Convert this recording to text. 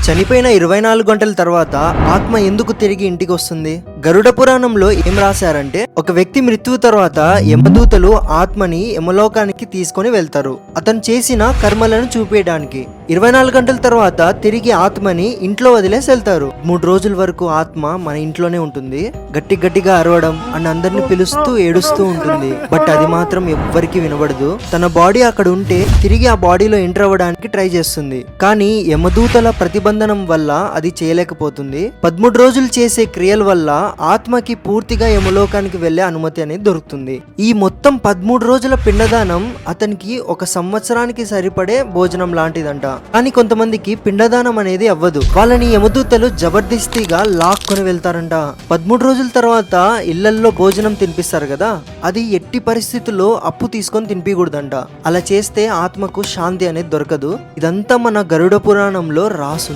చనిపోయిన 24 గంటల తర్వాత ఆత్మ ఎందుకు తిరిగి ఇంటికి వస్తుంది? గరుడ పురాణంలో ఏం రాశారంటే, ఒక వ్యక్తి మృత్యువు తర్వాత యమదూతలు ఆత్మని యమలోకానికి తీసుకొని వెళ్తారు, అతను చేసిన కర్మలను చూపేయడానికి. 24 గంటల తర్వాత తిరిగి ఆత్మని ఇంట్లో వదిలేసి వెళ్తారు. 3 రోజుల వరకు ఆత్మ మన ఇంట్లోనే ఉంటుంది. గట్టిగా అరవడం అండ్ అందరిని పిలుస్తూ ఏడుస్తూ ఉంటుంది. బట్ అది మాత్రం ఎవ్వరికి వినబడదు. తన బాడీ అక్కడ ఉంటే తిరిగి ఆ బాడీలో ఎంటర్ అవ్వడానికి ట్రై చేస్తుంది. కానీ యమదూతల ప్రతిబంధనం వల్ల అది చేయలేకపోతుంది. 13 రోజులు చేసే క్రియల వల్ల ఆత్మకి పూర్తిగా యమలోకానికి వెళ్లే అనుమతి అనేది దొరుకుతుంది. ఈ మొత్తం 13 రోజుల పిండదానం అతనికి 1 సంవత్సరానికి సరిపడే భోజనం లాంటిదంట. కానీ కొంతమందికి పిండదానం అనేది అవ్వదు. వాళ్ళని యమదూతలు జబర్దస్తిగా లాక్కొని వెళ్తారంట. 13 రోజుల తర్వాత ఇళ్లల్లో భోజనం తినిపిస్తారు కదా, అది ఎట్టి పరిస్థితుల్లో అప్పు తీసుకొని తినిపించకూడదంట. అలా చేస్తే ఆత్మకు శాంతి అనేది దొరకదు. ఇదంతా మన గరుడ పురాణంలో రాసు.